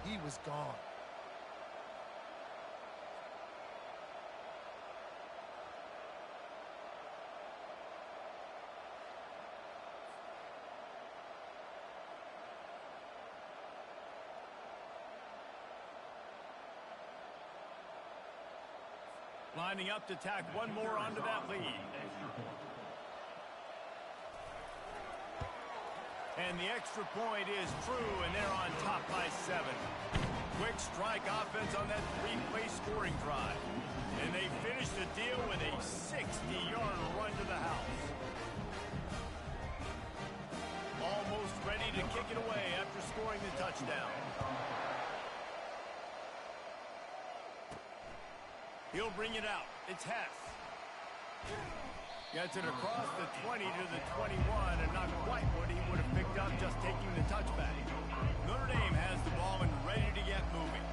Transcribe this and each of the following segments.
he was gone. Lining up to tack one more onto that lead. And the extra point is true, and they're on top by 7. Quick strike offense on that 3-play scoring drive. And they finish the deal with a 60-yard run to the house. Almost ready to kick it away after scoring the touchdown. He'll bring it out. It's Hess. Gets it across the 20 to the 21, and not quite what he would have picked up just taking the touchback. Notre Dame has the ball and ready to get moving.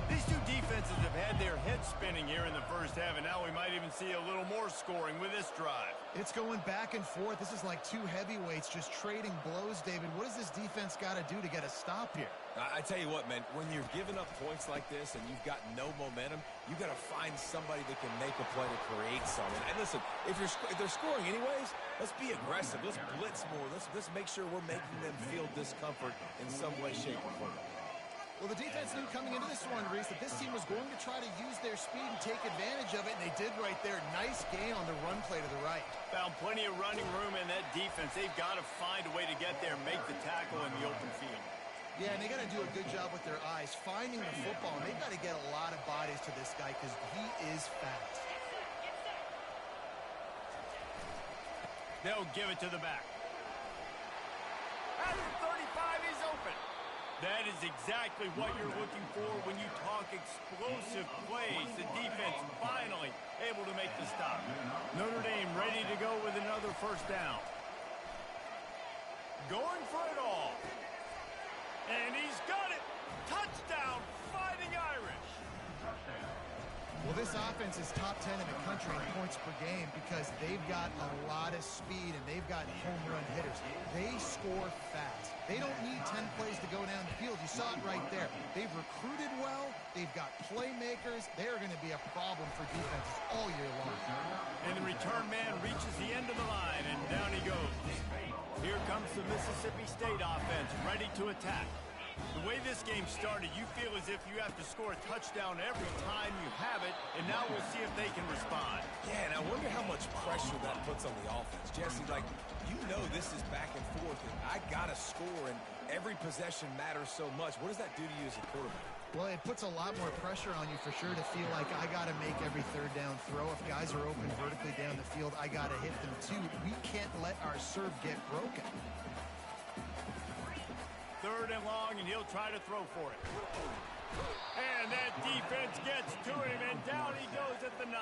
These two defenses have had their heads spinning here in the first half, and now we might even see a little more scoring with this drive. It's going back and forth. This is like two heavyweights just trading blows, David. What does this defense got to do to get a stop here? I tell you what, man, when you're giving up points like this and you've got no momentum, you got to find somebody that can make a play to create something. And listen, if they're scoring anyways, let's be aggressive. Let's blitz more. Let's make sure we're making them feel discomfort in some way, shape, or form. Well, the defense knew coming into this one, Reese, that this team was going to try to use their speed and take advantage of it, and they did right there. Nice gain on the run play to the right. Found plenty of running room in that defense. They've got to find a way to get there and make the tackle in the open field. Yeah, and they got to do a good job with their eyes, finding the football, and they've got to get a lot of bodies to this guy because he is fast. They'll give it to the back. At the 35, he's open. That is exactly what you're looking for when you talk explosive plays. The defense finally able to make the stop. Notre Dame ready to go with another first down. Going for it all. And he's got it. Touchdown, Fighting Irish. Well, this offense is top 10 in the country in points per game because they've got a lot of speed and they've got home run hitters. They score fast. They don't need 10 plays to go down the field. You saw it right there. They've recruited well. They've got playmakers. They're going to be a problem for defenses all year long. And the return man reaches the end of the line, and down he goes. Here comes the Mississippi State offense, ready to attack. The way this game started, you feel as if you have to score a touchdown every time you have it, and now we'll see if they can respond. Yeah, and I wonder how much pressure that puts on the offense. Jesse, like, you know this is back and forth, and I got to score, and every possession matters so much. What does that do to you as a quarterback? Well, it puts a lot more pressure on you for sure to feel like I got to make every third down throw. If guys are open vertically down the field, I got to hit them too. We can't let our serve get broken. Third and long, and he'll try to throw for it. And that defense gets to him, and down he goes at the 9.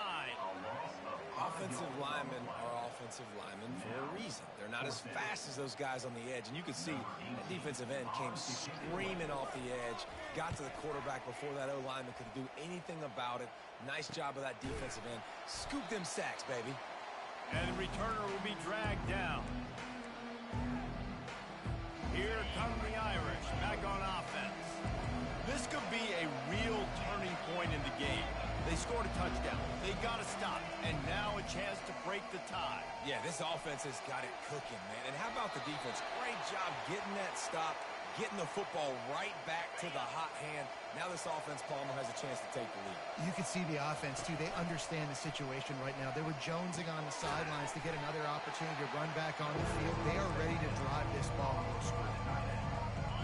Offensive linemen are offensive linemen for a reason. They're not as fast as those guys on the edge, and you can see that defensive end came screaming off the edge, got to the quarterback before that O-lineman could do anything about it. Nice job of that defensive end. Scoop them sacks, baby. And the returner will be dragged down. Here come the Irish, back on offense. This could be a real turning point in the game. They scored a touchdown. They got to stop, and now a chance to break the tie. Yeah, this offense has got it cooking, man. And how about the defense? Great job getting that stop, getting the football right back to the hot hand. Now this offense, Palmer, has a chance to take the lead. You can see the offense, too. They understand the situation right now. They were jonesing on the sidelines to get another opportunity to run back on the field. They are ready to drive this ball more square.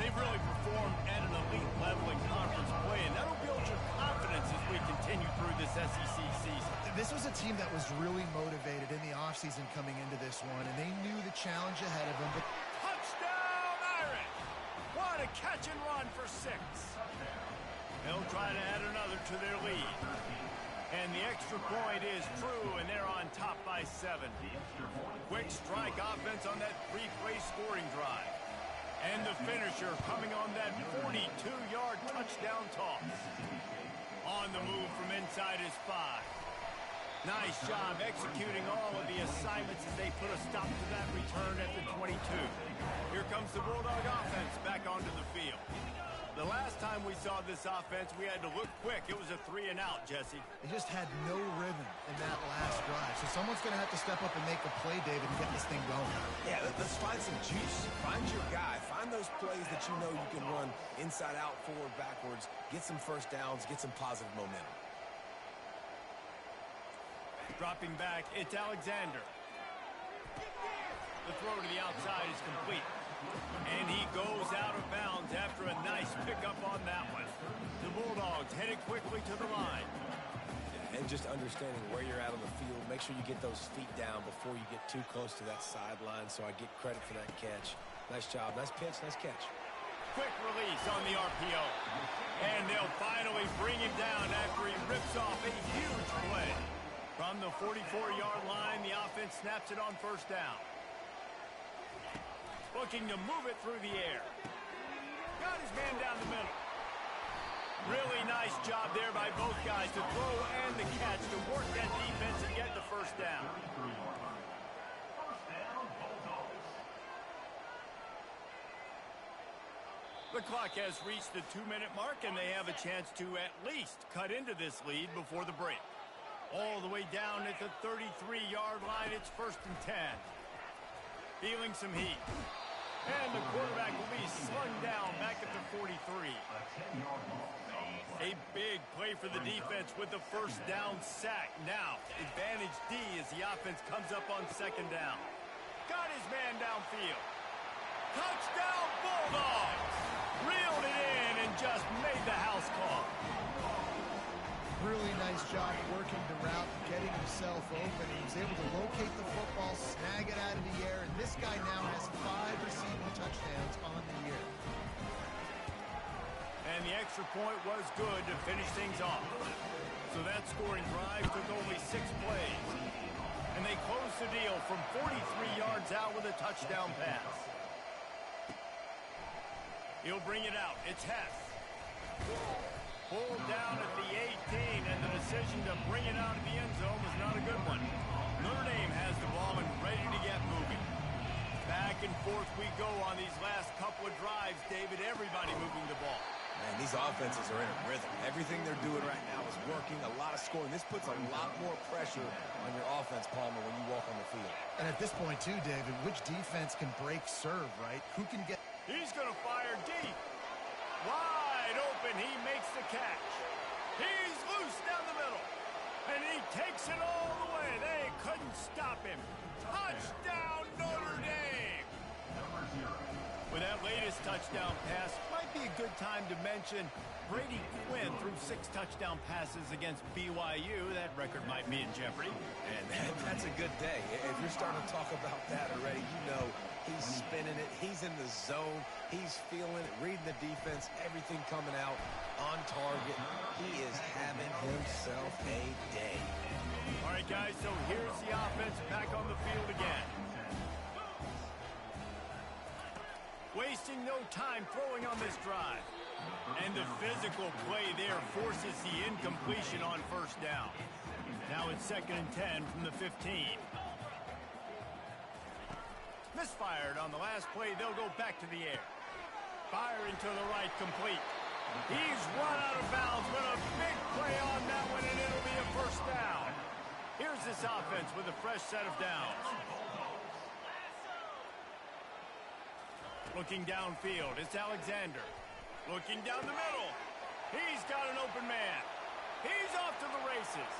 They've really performed at an elite level in conference play, and that'll build your confidence as we continue through this SEC season. This was a team that was really motivated in the offseason coming into this one, and they knew the challenge ahead of them. But touchdown, Irish! What a catch and run for 6. They'll try to add another to their lead. And the extra point is true, and they're on top by 7. Quick strike offense on that 3-play scoring drive. And the finisher coming on that 42-yard touchdown toss. On the move from inside his 5. Nice job executing all of the assignments as they put a stop to that return at the 22. Here comes the Bulldog offense back onto the field. The last time we saw this offense, we had to look quick. It was a 3-and-out, Jesse. They just had no rhythm in that last drive. So someone's going to have to step up and make a play, David, and get this thing going. Yeah, let's find some juice. Find your guy. Find those plays that you know you can run inside out, forward, backwards. Get some first downs. Get some positive momentum. Dropping back, it's Alexander. The throw to the outside is complete. And he goes out of bounds after a nice pickup on that one. The Bulldogs headed quickly to the line. And just understanding where you're at on the field. Make sure you get those feet down before you get too close to that sideline, so I get credit for that catch. Nice job. Nice pitch. Nice catch. Quick release on the RPO. And they'll finally bring him down after he rips off a huge play. From the 44-yard line, the offense snaps it on first down. Looking to move it through the air. Got his man down the middle. Really nice job there by both guys to throw and the catch to work that defense and get the first down. The clock has reached the 2-minute mark, and they have a chance to at least cut into this lead before the break. All the way down at the 33-yard line, it's 1st and 10. Feeling some heat. And the quarterback will be slung down back at the 43. A big play for the defense with the first down sack. Now, advantage D as the offense comes up on 2nd down. Got his man downfield. Touchdown Bulldogs! Reeled it in and just made the house call. Really nice job working the route, getting himself open. He was able to locate the football, snag it out of the air, and this guy now has 5 receiving touchdowns on the year. And the extra point was good to finish things off. So that scoring drive took only 6 plays. And they closed the deal from 43 yards out with a touchdown pass. He'll bring it out. It's Hess. Pulled down at the 18, and the decision to bring it out of the end zone was not a good one. Notre Dame has the ball and ready to get moving. Back and forth we go on these last couple of drives, David. Everybody moving the ball. Man, these offenses are in a rhythm. Everything they're doing right now is working. A lot of scoring. This puts a lot more pressure on your offense, Palmer, when you walk on the field. And at this point, too, David, which defense can break serve, right? Who can get... He's going to fire deep. Wide open, he makes the catch. He's loose down the middle. And he takes it all the way. They couldn't stop him. Touchdown, Notre Dame. With that latest touchdown pass, might be a good time to mention Brady Quinn threw 6 touchdown passes against BYU. That record might be in jeopardy. And that's a good day. If you're starting to talk about that already, you know he's spinning it. He's in the zone. He's feeling it, reading the defense, everything coming out on target. He is having himself a day. All right, guys, so here's the offense back on the field again. Wasting no time throwing on this drive. And the physical play there forces the incompletion on first down. Now it's 2nd and 10 from the 15. Misfired on the last play. They'll go back to the air. Firing to the right, complete. He's run out of bounds, but a big play on that one, and it'll be a first down. Here's this offense with a fresh set of downs. Looking downfield, it's Alexander. Looking down the middle. He's got an open man. He's off to the races.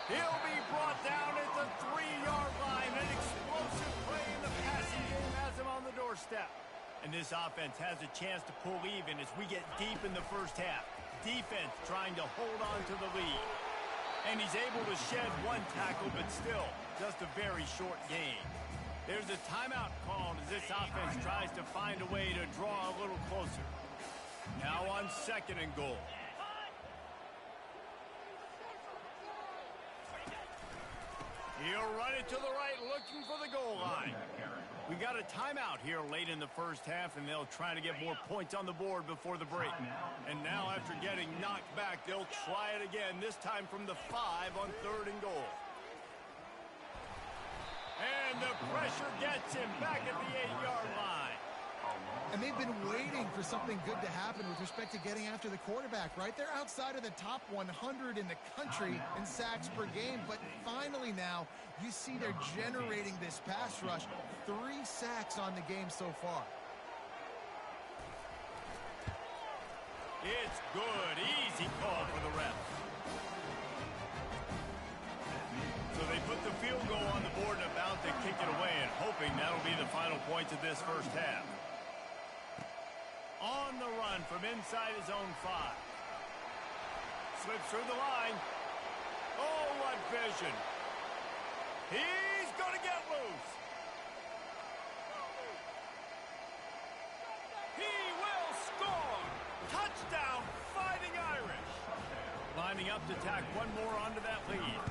He'll be brought down at the 3-yard line. An explosive play in the passing game has him on the doorstep. And this offense has a chance to pull even as we get deep in the first half. Defense trying to hold on to the lead. And he's able to shed 1 tackle, but still just a very short game. There's a timeout called as this offense tries to find a way to draw a little closer. Now on 2nd and goal. He'll run it to the right, looking for the goal line. We got a timeout here late in the first half, and they'll try to get more points on the board before the break. And now after getting knocked back, they'll try it again, this time from the 5 on 3rd and goal. And the pressure gets him back at the 8-yard line. And they've been waiting for something good to happen with respect to getting after the quarterback, right? They're outside of the top 100 in the country in sacks per game, but finally now you see they're generating this pass rush. 3 sacks on the game so far. It's good. Easy call for the ref. So they put the field goal on the board and about to kick it away, and hoping that'll be the final points of this first half. On the run from inside his own 5. Slips through the line. Oh, what vision. He's going to get loose. He will score. Touchdown, Fighting Irish. Lining up to tack one more onto that lead.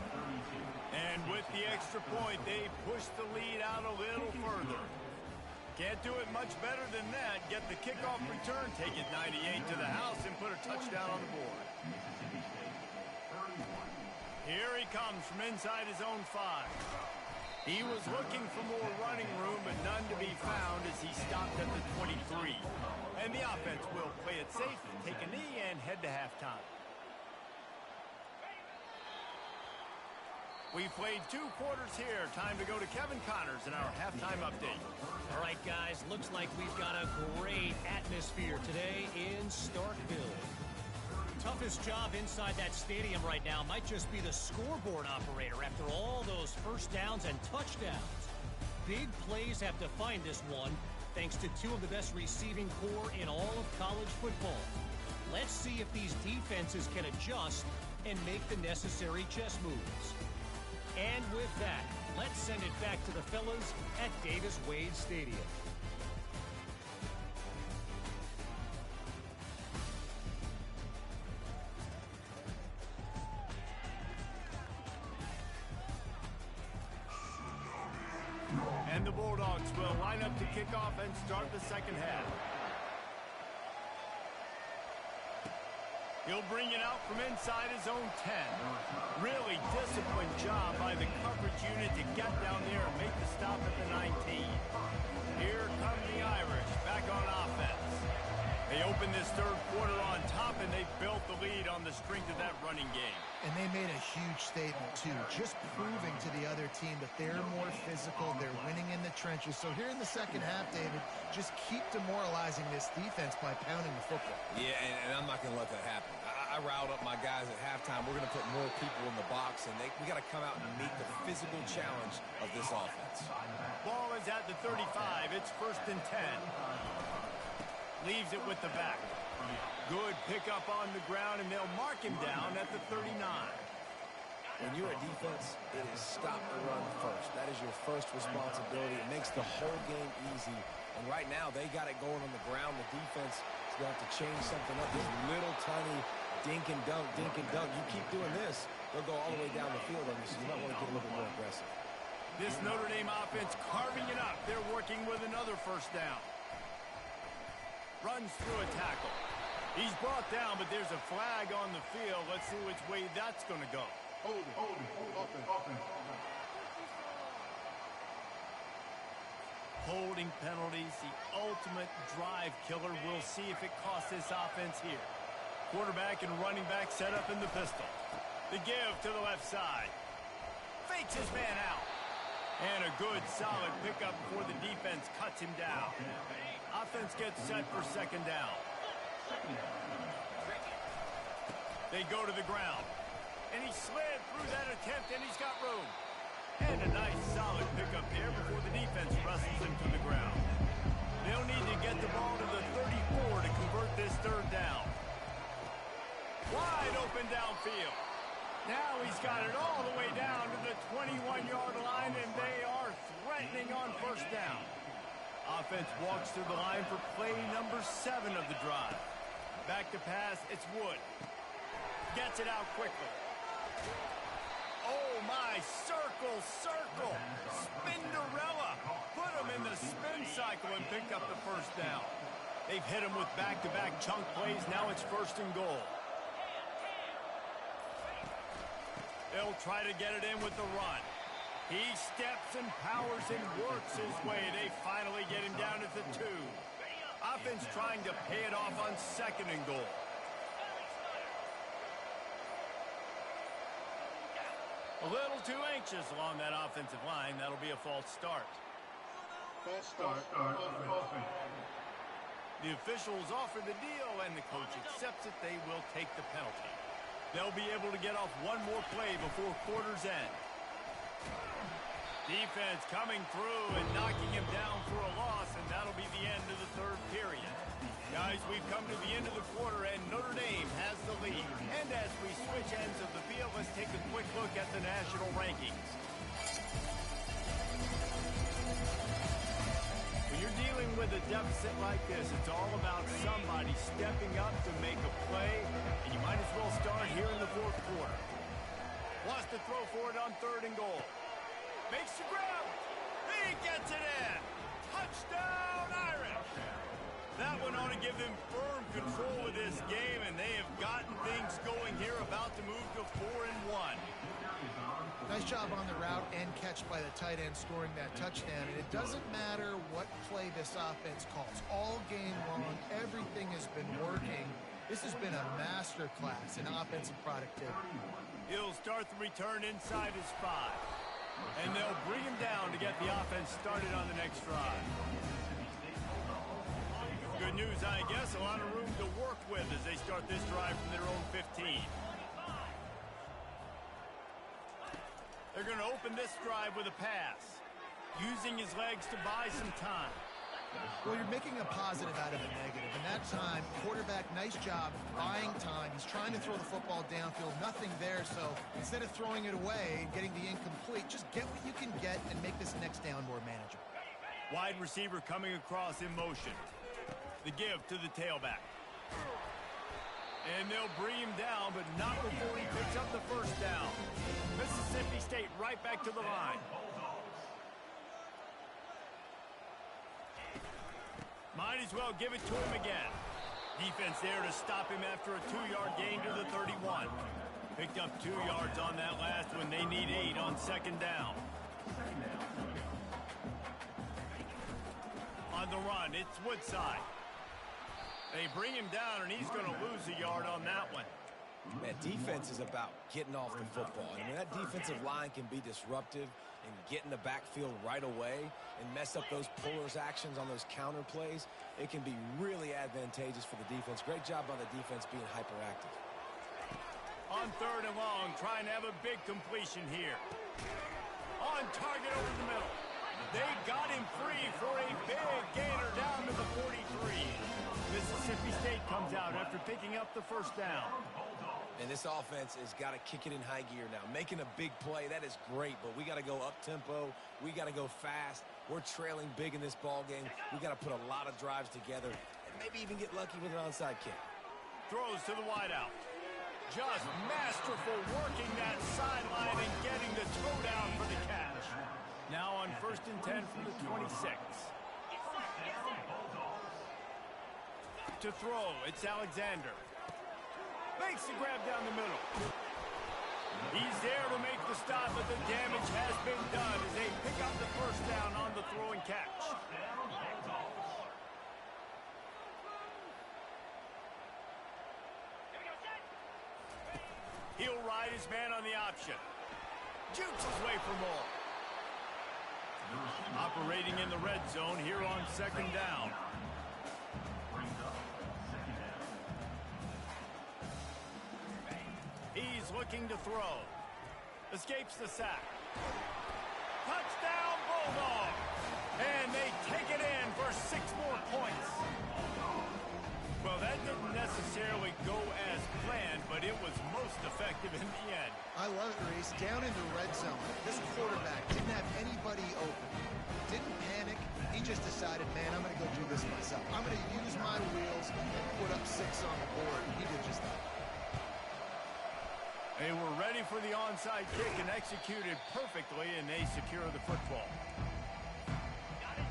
And with the extra point, they push the lead out a little further. Can't do it much better than that. Get the kickoff return, take it 98 to the house, and put a touchdown on the board. Here he comes from inside his own 5. He was looking for more running room, but none to be found as he stopped at the 23. And the offense will play it safe, take a knee, and head to halftime. We've played 2 quarters here. Time to go to Kevin Connors in our halftime update. All right, guys, looks like we've got a great atmosphere today in Starkville. Toughest job inside that stadium right now might just be the scoreboard operator after all those first downs and touchdowns. Big plays have defined this one, thanks to 2 of the best receiving corps in all of college football. Let's see if these defenses can adjust and make the necessary chess moves. And with that, let's send it back to the fellas at Davis-Wade Stadium. And the Bulldogs will line up to kick off and start the second half. He'll bring it out from inside his own 10. Really disciplined job by the coverage unit to get down there and make the stop at the 19. Here come the Irish back on offense. They open this third quarter on top, and they built the lead on the strength of that running game. And they made a huge statement, too, just proving to the other team that they're more physical, they're winning in the trenches. So here in the second half, David, just keep demoralizing this defense by pounding the football. Yeah, and I'm not going to let that happen. I riled up my guys at halftime. We're going to put more people in the box, and we got to come out and meet the physical challenge of this offense. Ball is at the 35. It's 1st and 10. Leaves it with the back. Good pickup on the ground, and they'll mark him down at the 39. When you're a defense, it is stop the run first. That is your first responsibility. It makes the whole game easy. And right now, they got it going on the ground. The defense is going to have to change something up. This little tiny dink and dunk, dink and dunk. You keep doing this, they'll go all the way down the field on you, so you might want to get a little bit more aggressive. This Notre Dame offense carving it up. They're working with another first down. Runs through a tackle. He's brought down, but there's a flag on the field. Let's see which way that's going to go. Hold it. Holding penalties, the ultimate drive killer. We'll see if it costs this offense here. Quarterback and running back set up in the pistol. The give to the left side. Fakes his man out. And a good, solid pickup before the defense cuts him down. Offense gets set for second down. They go to the ground. And he slid through that attempt, and he's got room. And a nice, solid pickup there before the defense wrestles him to the ground. They'll need to get the ball to the 34 to convert this third down. Wide open downfield. Now he's got it all the way down to the 21-yard line, and they are threatening on first down. Offense walks through the line for play number 7 of the drive. Back to pass, it's Wood. Gets it out quickly. Oh, my, circle. Spinderella. Put him in the spin cycle and picked up the first down. They've hit him with back-to-back chunk plays. Now it's 1st and goal. They'll try to get it in with the run. He steps and powers and works his way. They finally get him down at the 2. Offense trying to pay it off on 2nd and goal. A little too anxious along that offensive line. That'll be a false start. False start. Offense. The officials offer the deal, and the coach accepts it. They will take the penalty. They'll be able to get off one more play before quarter's end. Defense coming through and knocking him down for a loss, and that'll be the end of the 3rd period. Guys, we've come to the end of the quarter, and Notre Dame has the lead. And as we switch ends of the field, let's take a quick look at the national rankings. When you're dealing with a deficit like this, it's all about somebody stepping up to make a play, and you might as well start here in the 4th quarter. Wants to throw for it on 3rd and goal. Makes the grab. He gets it in. Touchdown, Irish. That one ought to give them firm control of this game, and they have gotten things going here, about to move to 4-1. Nice job on the route and catch by the tight end scoring that touchdown. And it doesn't matter what play this offense calls. All game long, everything has been working. This has been a master class in offensive productivity. He'll start the return inside his 5. And they'll bring him down to get the offense started on the next drive. Good news, I guess. A lot of room to work with as they start this drive from their own 15. They're going to open this drive with a pass, using his legs to buy some time. Well, you're making a positive out of a negative. And that time, quarterback, nice job buying time. He's trying to throw the football downfield. Nothing there, so instead of throwing it away and getting the incomplete, just get what you can get and make this next down more manageable. Wide receiver coming across in motion. The give to the tailback. And they'll bring him down, but not before he picks up the 1st down. Mississippi State right back to the line. Might as well give it to him again. Defense there to stop him after a 2-yard gain to the 31. Picked up 2 yards on that last one. They need 8 on 2nd down. On the run, it's Woodside. They bring him down, and he's going to lose a yard on that one. Man, defense is about getting off the football. I mean, that defensive line can be disruptive and get in the backfield right away and mess up those pullers actions on those counter plays. It can be really advantageous for the defense. Great job by the defense being hyperactive. On 3rd and long, trying to have a big completion here. On target over the middle. They got him free for a big gainer down to the 43. Mississippi State comes out after picking up the 1st down. And this offense has got to kick it in high gear now. Making a big play, that is great, but we got to go up-tempo. We got to go fast. We're trailing big in this ball game. We got to put a lot of drives together and maybe even get lucky with an onside kick. Throws to the wideout. Just masterful working that sideline and getting the toe down for the catch. Now on 1st and 10 from the 26. To throw, it's Alexander. Makes the grab down the middle. He's there to make the stop, but the damage has been done as they pick up the 1st down on the throw and catch. He'll ride his man on the option. Jukes his way for more. Operating in the red zone here on 2nd down. He's looking to throw. Escapes the sack. Touchdown Bulldogs! And they take it in for 6 more points. Well, that didn't necessarily go as planned, but it was most effective in the end. I love it, Reese. Down in the red zone, this quarterback didn't have anybody open. Didn't panic. He just decided, man, I'm going to go do this myself. I'm going to use my wheels and put up 6 on the board. He did just that. They were ready for the onside kick and executed perfectly, and they secure the football.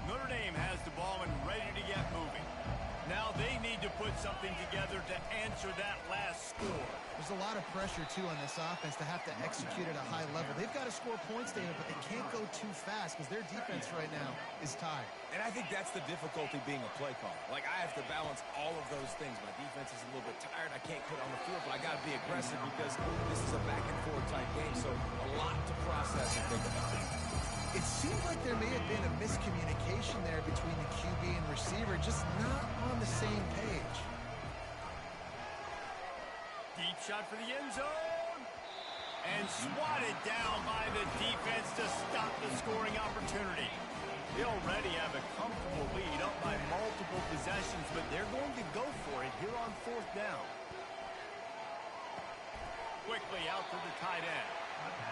Notre Dame has the ball and ready to get moving. Now they need to put something together to answer that last score. There's There's a lot of pressure, too, on this offense to have to execute at a high level. They've got to score points, David, but they can't go too fast because their defense right now is tired. And I think that's the difficulty being a play caller. Like, I have to balance all of those things. My defense is a little bit tired. I can't quit on the field, but I got to be aggressive because this is a back-and-forth type game, so a lot to process and think about. It seemed like there may have been a miscommunication there between the QB and receiver, just not on the same page. Deep shot for the end zone. And swatted down by the defense to stop the scoring opportunity. They already have a comfortable lead up by multiple possessions, but they're going to go for it here on 4th down. Quickly out to the tight end.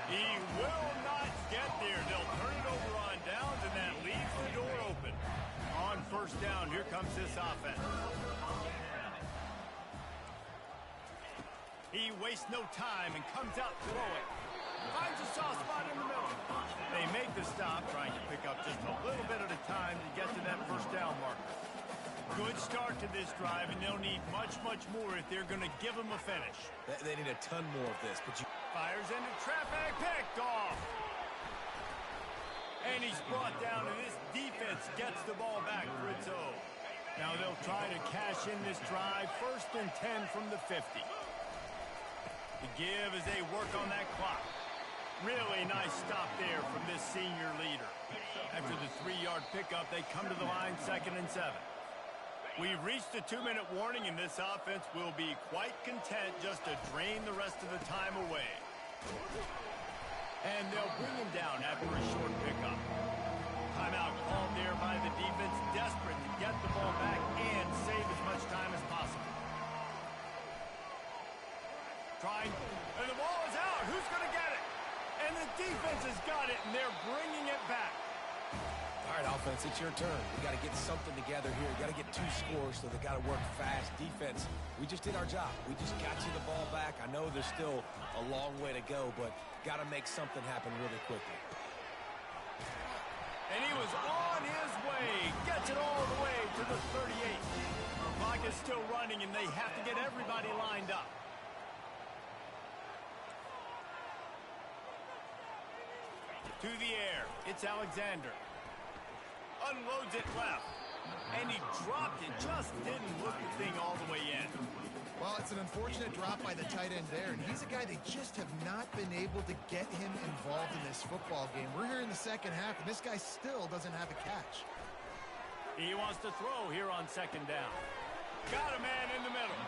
He will not get there. They'll turn it over on downs, and that leaves the door open. On 1st down, here comes this offense. He wastes no time and comes out throwing. Finds a soft spot in the middle. They make the stop, trying to pick up just a little bit at a time to get to that 1st down marker. Good start to this drive, and they'll need much, much more if they're going to give them a finish. They need a ton more of this, but you... Fires into traffic, picked off. And he's brought down, and this defense gets the ball back for its own. Now they'll try to cash in this drive, 1st and 10 from the 50. To give as they work on that clock. Really nice stop there from this senior leader. After the 3-yard pickup, they come to the line 2nd and 7. We've reached the 2-minute warning, and this offense will be quite content just to drain the rest of the time away. And they'll bring him down after a short pickup. Timeout called there by the defense, desperate to get the ball back and save as much time as possible. Trying, and the ball is out. Who's going to get it? And the defense has got it, and they're bringing it back. All right, offense, it's your turn. We got to get something together here. You got to get 2 scores, so they got to work fast. Defense, we just did our job. We just got you the ball back. I know there's still a long way to go, but got to make something happen really quickly. And he was on his way. Gets it all the way to the 38. The clock is still running, and they have to get everybody lined up. To the air. It's Alexander. Unloads it left. And he dropped it. Just didn't look the thing all the way in. Well, it's an unfortunate drop by the tight end there, and he's a guy they just have not been able to get him involved in this football game. We're here in the 2nd half, and this guy still doesn't have a catch. He wants to throw here on 2nd down. Got a man in the middle.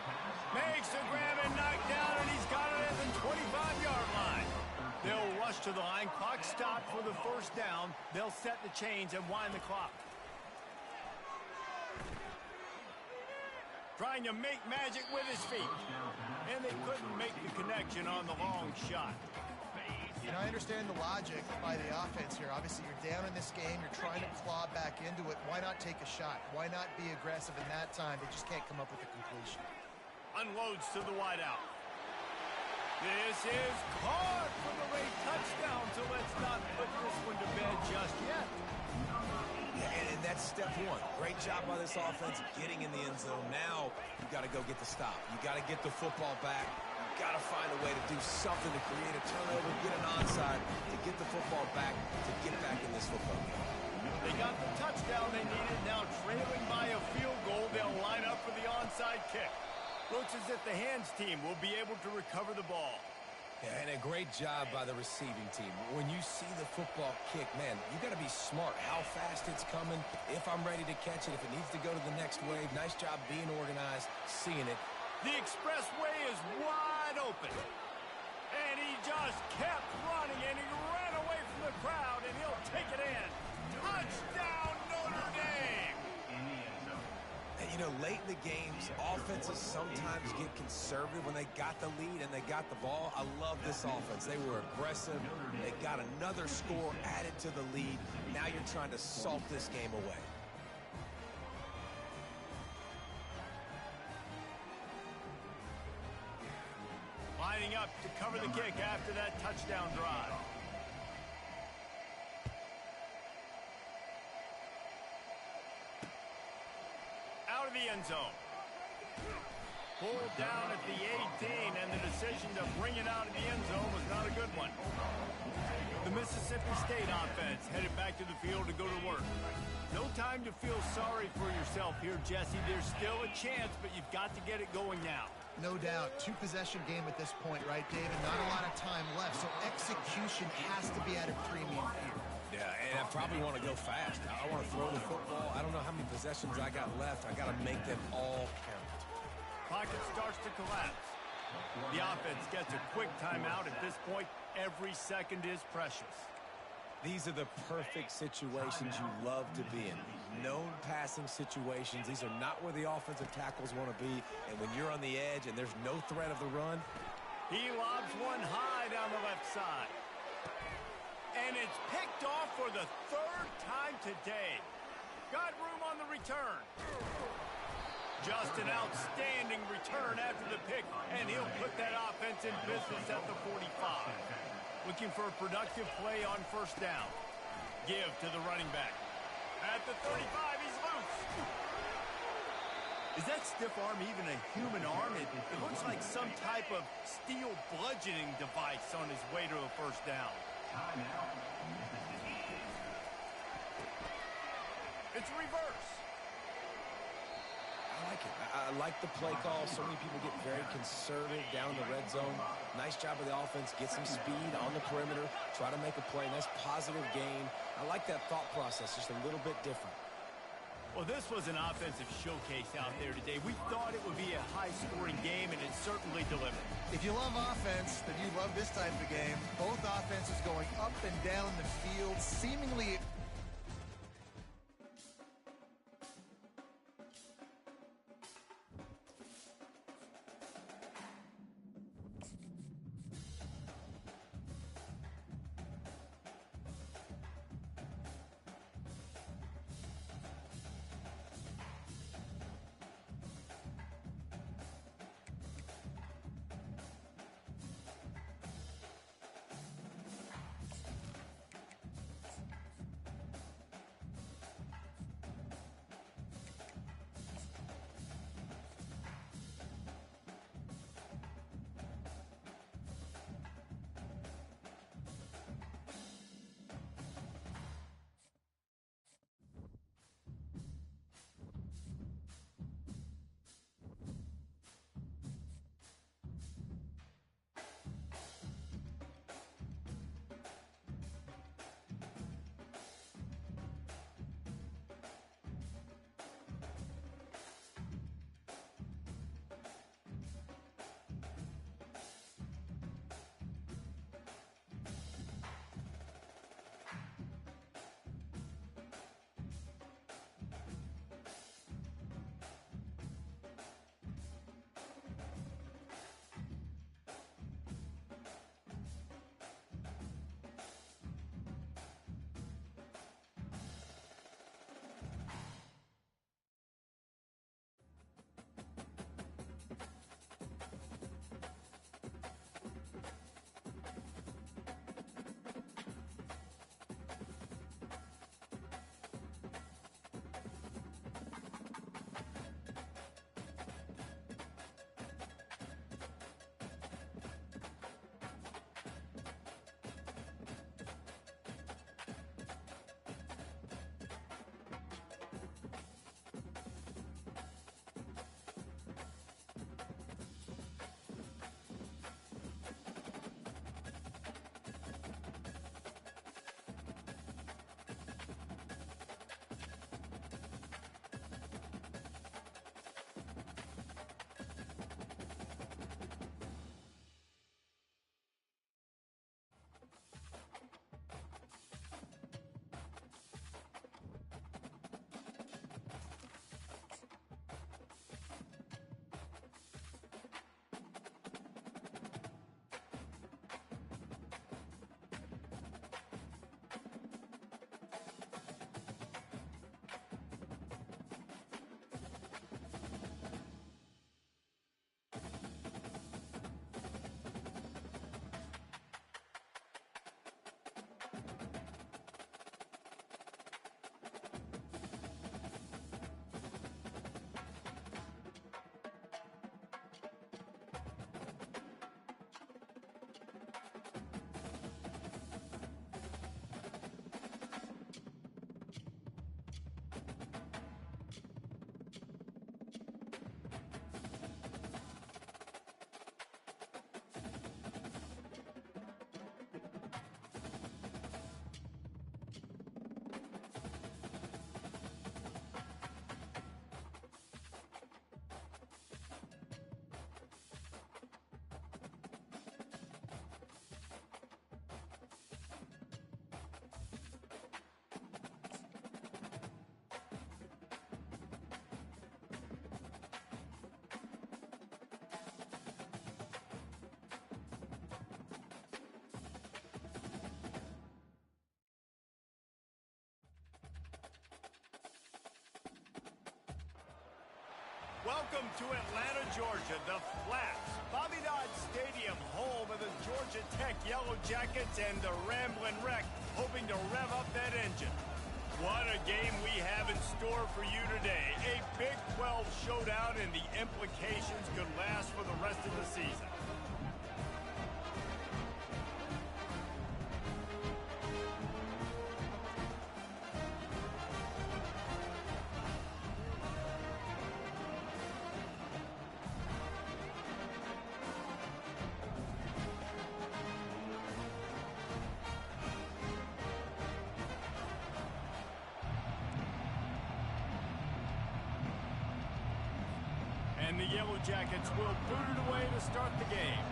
Makes the grab and knock down, and he's got it at the 25-yard line. They'll rush to the line. Clock stopped for the 1st down. They'll set the chains and wind the clock. Trying to make magic with his feet. And they couldn't make the connection on the long shot. You know, I understand the logic by the offense here. Obviously, you're down in this game. You're trying to claw back into it. Why not take a shot? Why not be aggressive in that time? They just can't come up with a completion. Unloads to the wideout. This is caught for the late touchdown, so let's not put this one to bed just yet. Yeah, and that's step 1. Great job by this offense getting in the end zone. Now you got to go get the stop. You got to get the football back. You got to find a way to do something to create a turnover, get an onside, to get the football back, to get back in this football game. They got the touchdown they needed. Now trailing by a field goal, they'll line up for the onside kick. Looks as if the hands team will be able to recover the ball. Yeah, and a great job by the receiving team. When you see the football kick, man, you got to be smart how fast it's coming, if I'm ready to catch it, if it needs to go to the next wave. Nice job being organized, seeing it. The expressway is wide open. And he just kept running, and he ran away from the crowd, and he'll take it in. Touchdown, Notre Dame! And, you know, late in the games, offenses sometimes get conservative when they got the lead and they got the ball. I love this offense. They were aggressive. They got another score added to the lead. Now you're trying to salt this game away. Lining up to cover the kick after that touchdown drive. Out of the end zone. Pulled down at the 18, and the decision to bring it out of the end zone was not a good one. The Mississippi State offense headed back to the field to go to work. No time to feel sorry for yourself here, Jesse. There's still a chance, but you've got to get it going now. No doubt. Two-possession game at this point, right, David? Not a lot of time left, so execution has to be at a premium here. Yeah, and I probably want to go fast. I want to throw the football. I don't know how many possessions I got left. I got to make them all count. Pocket starts to collapse. The offense gets a quick timeout. At this point, every second is precious. These are the perfect situations you love to be in. Known passing situations. These are not where the offensive tackles want to be. And when you're on the edge and there's no threat of the run. He lobs one high down the left side. And it's picked off for the third time today. Got room on the return. Just an outstanding return after the pick, and he'll put that offense in business at the 45. Looking for a productive play on first down. Give to the running back. At the 35, he's loose. Is that stiff arm even a human arm? It looks like some type of steel bludgeoning device on his way to a first down. It's reverse. I like it. I like the play call. So many people get very conservative down in the red zone. Nice job of the offense. Get some speed on the perimeter. Try to make a play. Nice positive gain. I like that thought process, just a little bit different. Well, this was an offensive showcase out there today. We thought it would be a high-scoring game, and it certainly delivered. If you love offense, then you love this type of game. Both offenses going up and down the field, seemingly Welcome to Atlanta, Georgia, the Flats. Bobby Dodd Stadium, home of the Georgia Tech Yellow Jackets and the Ramblin' Wreck, hoping to rev up that engine. What a game we have in store for you today. A Big 12 showdown, and the implications could last for the rest of the season. And the Yellow Jackets will boot it away to start the game.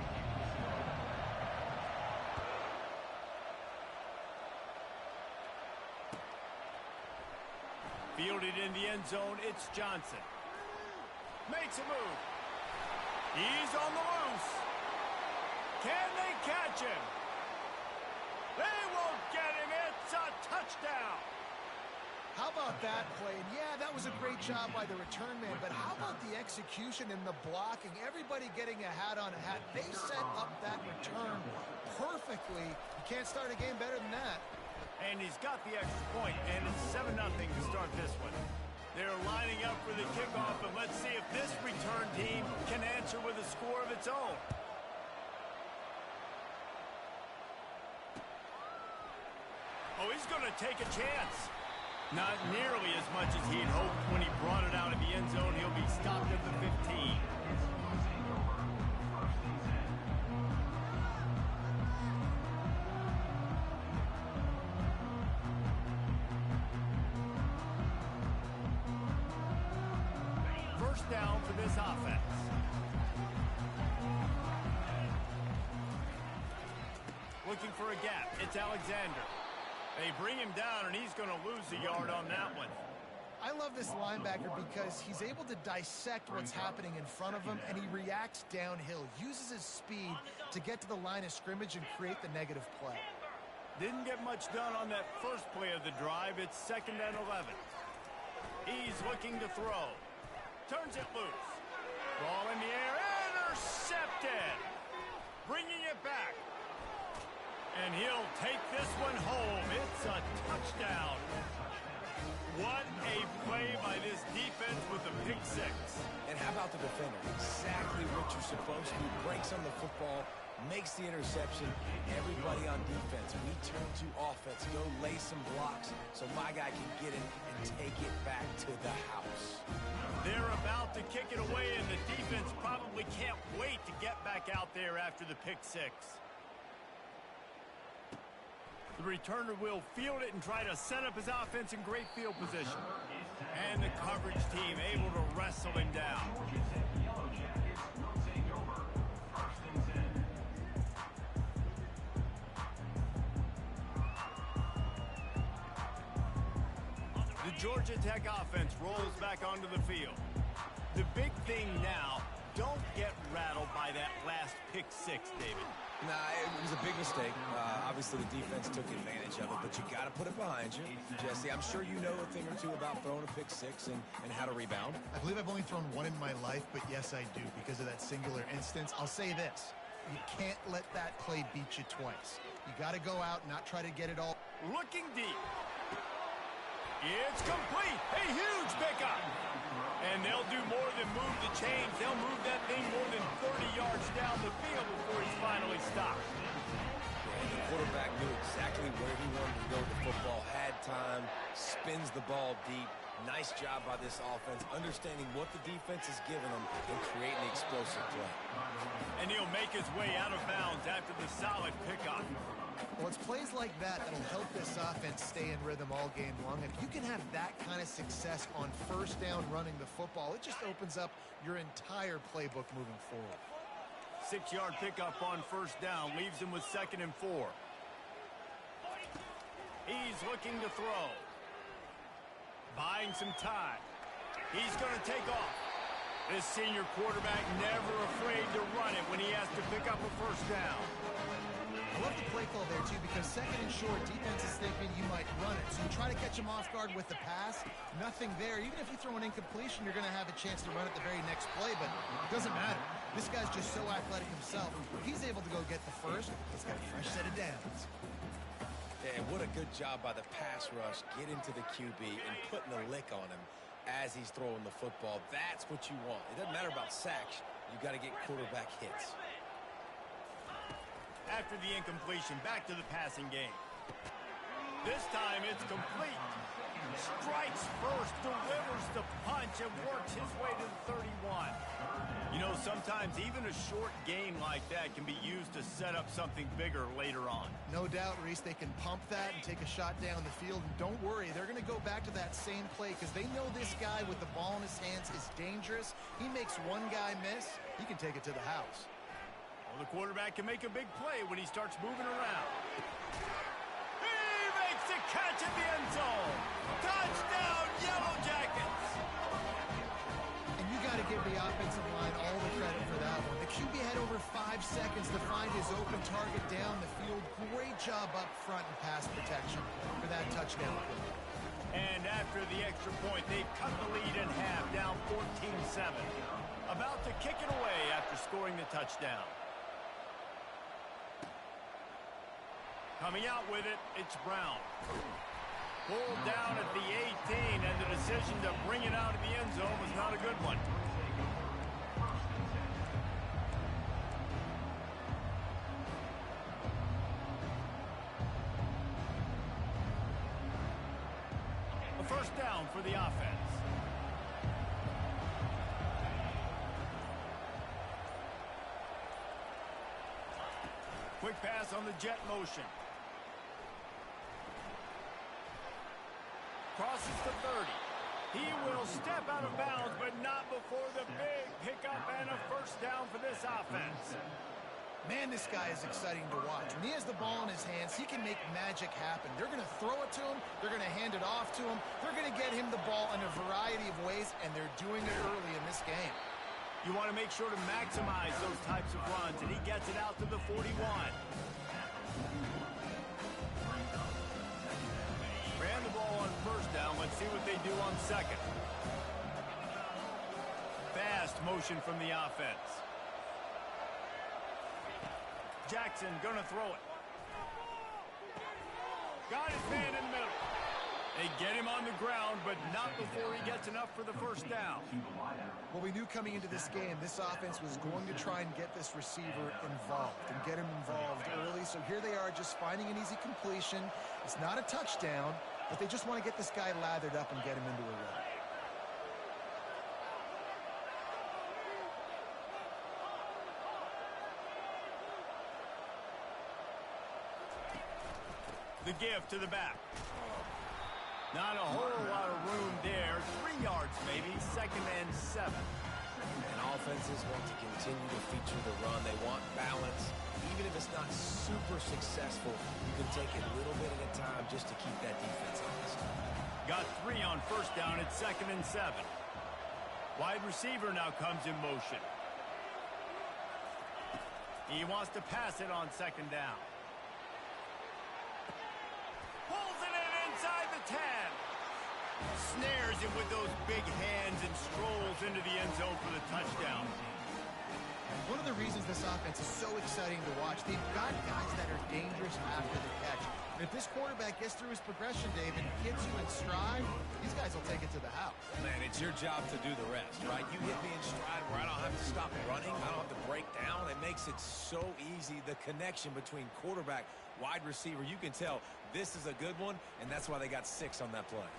Fielded in the end zone, it's Johnson. Makes a move. He's on the loose. Can they catch him? They won't get him. It's a touchdown. How about that play? And yeah, that was a great job by the return man, but how about the execution and the blocking? Everybody getting a hat on a hat. They set up that return perfectly. You can't start a game better than that. And he's got the extra point, and it's 7-0 to start this one. They're lining up for the kickoff, and let's see if this return team can answer with a score of its own. Oh, he's going to take a chance. Not nearly as much as he'd hoped when he brought it out of the end zone. He'll be stopped at the 15. First down for this offense. Looking for a gap. It's Alexander. They bring him down, and he's going to lose a yard on that one. I love this linebacker because he's able to dissect what's happening in front of him, and he reacts downhill, uses his speed to get to the line of scrimmage and create the negative play. Didn't get much done on that first play of the drive. It's 2nd and 11. He's looking to throw. Turns it loose. Ball in the air. Intercepted. Bringing it back. And he'll take this one home. It's a touchdown. What a play by this defense with the pick six. And how about the defender? Exactly what you're supposed to do. Breaks on the football, makes the interception. Everybody on defense, we turn to offense. Go lay some blocks so my guy can get it and take it back to the house. They're about to kick it away, and the defense probably can't wait to get back out there after the pick six. The returner will field it and try to set up his offense in great field position. And the coverage team able to wrestle him down. The Georgia Tech offense rolls back onto the field. The big thing now, don't get rattled by that last pick six, David. Nah, it was a big mistake. Obviously, the defense took advantage of it, but you got to put it behind you. Jesse, I'm sure you know a thing or two about throwing a pick six and how to rebound. I believe I've only thrown one in my life, but yes, I do, because of that singular instance. I'll say this. You can't let that play beat you twice. You got to go out and not try to get it all. Looking deep. It's complete. A huge pickup. And they'll do more than move the chains. They'll move that thing more than 30 yards down the field before he's finally stopped. And the quarterback knew exactly where he wanted to go with the football, had time, spins the ball deep. Nice job by this offense, understanding what the defense is giving them and creating the explosive play. And he'll make his way out of bounds after the solid pickup. Well, it's plays like that that'll help this offense stay in rhythm all game long. If you can have that kind of success on first down running the football, it just opens up your entire playbook moving forward. 6-yard pickup on first down leaves him with 2nd and 4. He's looking to throw. Buying some time. He's going to take off. This senior quarterback never afraid to run it when he has to pick up a first down. I love the play call there, too, because second and short, defense is thinking you might run it. So you try to catch him off guard with the pass. Nothing there. Even if you throw an incompletion, you're going to have a chance to run it the very next play, but it doesn't matter. This guy's just so athletic himself. He's able to go get the first. He's got a fresh set of downs. Yeah, and what a good job by the pass rush, getting to the QB and putting a lick on him as he's throwing the football. That's what you want. It doesn't matter about sacks. You got to get quarterback hits. After the incompletion, back to the passing game. This time it's complete. Strikes first, delivers the punch, and works his way to the 31. You know, sometimes even a short game like that can be used to set up something bigger later on. No doubt, Reese, they can pump that and take a shot down the field. And don't worry, they're going to go back to that same play because they know this guy with the ball in his hands is dangerous. He makes one guy miss, he can take it to the house. Well, the quarterback can make a big play when he starts moving around. He makes the catch at the end zone. Touchdown, Yellow Jackets! And you got to give the offensive line all the credit for that one. The QB had over 5 seconds to find his open target down the field. Great job up front in pass protection for that touchdown play. And after the extra point, they've cut the lead in half, down 14-7. About to kick it away after scoring the touchdown. Coming out with it, it's Brown. Pulled down at the 18, and the decision to bring it out of the end zone was not a good one. A first down for the offense. Quick pass on the jet motion. Crosses the 30. He will step out of bounds, but not before the big pickup and a first down for this offense. Man, this guy is exciting to watch. When he has the ball in his hands, he can make magic happen. They're going to throw it to him. They're going to hand it off to him. They're going to get him the ball in a variety of ways, and they're doing it early in this game. You want to make sure to maximize those types of runs, and he gets it out to the 41. Ran the ball on first down. Let's see what they do on second. Fast motion from the offense. Jackson gonna throw it. Got his man in the middle. They get him on the ground, but not before he gets enough for the first down. Well, we knew coming into this game, this offense was going to try and get this receiver involved and get him involved early. So here they are just finding an easy completion. It's not a touchdown, but they just want to get this guy lathered up and get him into a run. The give to the back. Not a whole lot of room there. 3 yards maybe, 2nd and 7. And offenses want to continue to feature the run. They want balance. Even if it's not super successful, you can take it a little bit at a time just to keep that defense honest. Got 3 on first down at 2nd and 7. Wide receiver now comes in motion. He wants to pass it on 2nd down. Pulls it in inside the 10. Snares it with those big hands and strolls into the end zone for the touchdown. One of the reasons this offense is so exciting to watch, they've got guys that are dangerous after the catch. And if this quarterback gets through his progression, Dave, and hits you in stride, these guys will take it to the house. Man, it's your job to do the rest, right? You hit me in stride where I don't have to stop running. I don't have to break down. It makes it so easy. The connection between quarterback, wide receiver, you can tell this is a good one, and that's why they got 6 on that play.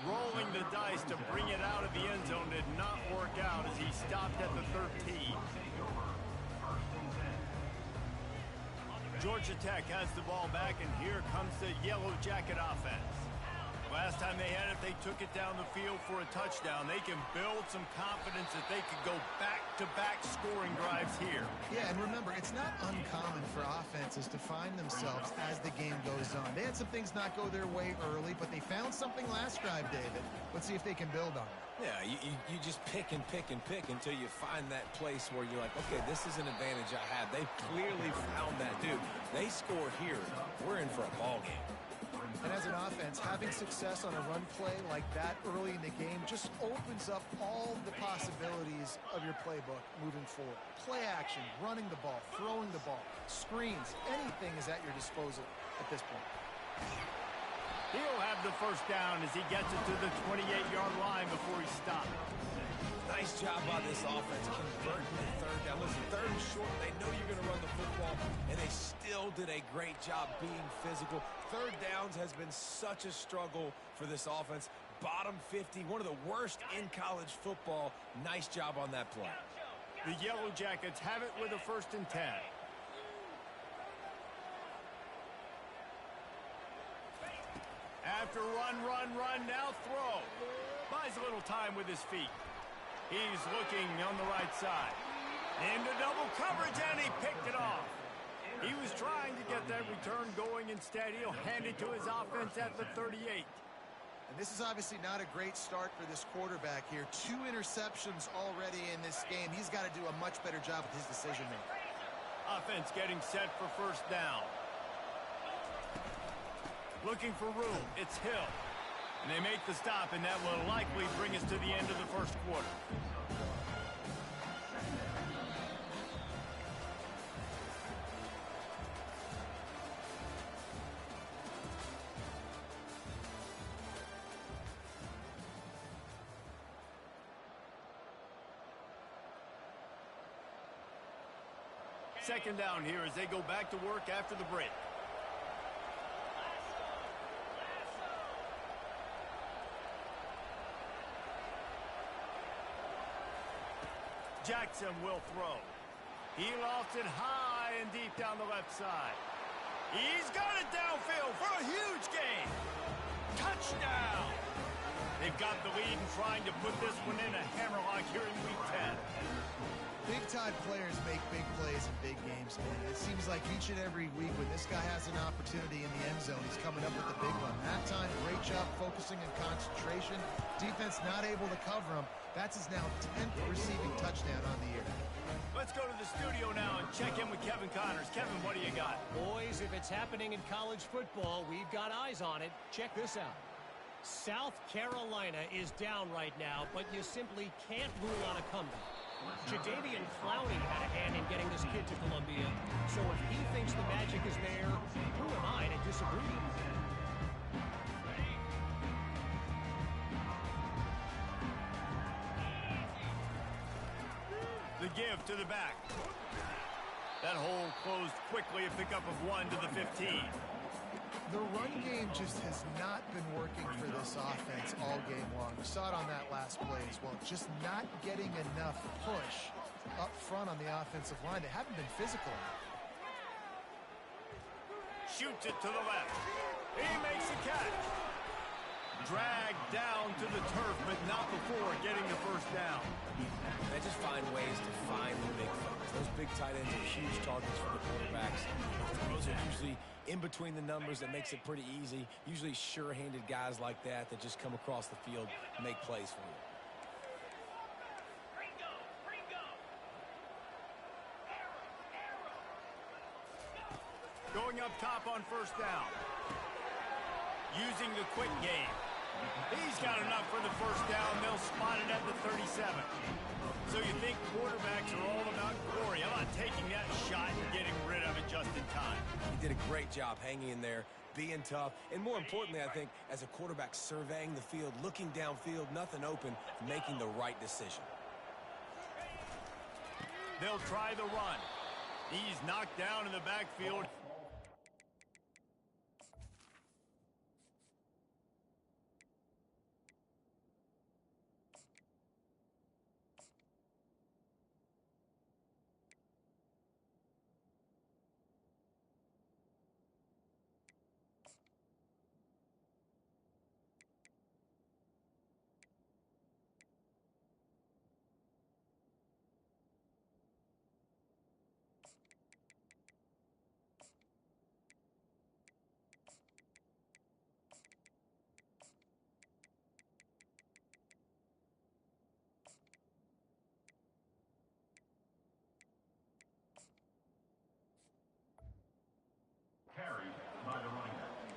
Rolling the dice to bring it out of the end zone did not work out as he stopped at the 13. Georgia Tech has the ball back, and here comes the Yellow Jacket offense. Last time they had it, they took it down the field for a touchdown. They can build some confidence that they could go back-to-back scoring drives here. Yeah, and remember, it's not uncommon for offenses to find themselves as the game goes on. They had some things not go their way early, but they found something last drive, David. Let's see if they can build on it. Yeah, you just pick and pick and pick until you find that place where you're like, okay, this is an advantage I have. They clearly found that, dude. They score here. We're in for a ball game. And as an offense, having success on a run play like that early in the game just opens up all the possibilities of your playbook moving forward. Play action, running the ball, throwing the ball, screens, anything is at your disposal at this point. He'll have the first down as he gets it to the 28-yard line before he stopped. Nice job by this offense converting the third down. Listen, third and short, they know you're going to run the football, and they still did a great job being physical. Third downs has been such a struggle for this offense. Bottom 50, one of the worst in college football. Nice job on that play. The Yellow Jackets have it with a 1st and 10. After run, now throw. Buys a little time with his feet. He's looking on the right side. Into double coverage, and he picked it off. He was trying to get that return going. Instead, he'll hand it to his offense at the 38. And this is obviously not a great start for this quarterback here. 2 interceptions already in this game. He's got to do a much better job with his decision-making. Offense getting set for 1st down. Looking for room. It's Hill. And they make the stop, and that will likely bring us to the end of the 1st quarter. Second down here as they go back to work after the break. Jackson will throw. He lofts it high and deep down the left side. He's got it downfield for a huge gain. Touchdown! They've got the lead and trying to put this one in a hammerlock here in Week 10. Big-time players make big plays in big games, man. It seems like each and every week when this guy has an opportunity in the end zone, he's coming up with the big one. That time, great job focusing and concentration. Defense not able to cover him. That's his now 10th receiving touchdown on the year. Let's go to the studio now and check in with Kevin Connors. Kevin, what do you got? Boys, if it's happening in college football, we've got eyes on it. Check this out. South Carolina is down right now, but you simply can't rule out a comeback. Jadeveon Clowney had a hand in getting this kid to Columbia, so if he thinks the magic is there, who am I to disagree? The give to the back. That hole closed quickly, a pickup of 1 to the 15. The run game just has not been working for this offense all game long. We saw it on that last play as well. Just not getting enough push up front on the offensive line. They haven't been physical. Shoots it to the left. He makes a catch. Dragged down to the turf, but not before getting the 1st down. They just find ways to find the big fellas. Those big tight ends are huge targets for the quarterbacks. Those are usually in between the numbers that makes it pretty easy. Usually sure-handed guys like that just come across the field and make plays for you. Going up top on 1st down. Using the quick game. He's got enough for the 1st down. They'll spot it at the 37. So you think quarterbacks are all about glory. How about taking that shot and getting rid of it just in time? He did a great job hanging in there, being tough, and more importantly, I think, as a quarterback surveying the field, looking downfield, nothing open, making the right decision. They'll try the run. He's knocked down in the backfield.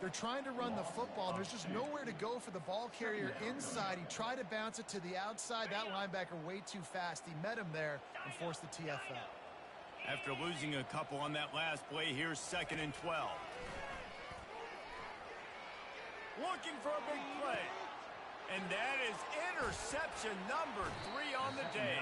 They're trying to run the football. There's just nowhere to go for the ball carrier inside. He tried to bounce it to the outside. That linebacker way too fast. He met him there and forced the TFL. After losing a couple on that last play, here's 2nd and 12. Looking for a big play. And that is interception number 3 on the day.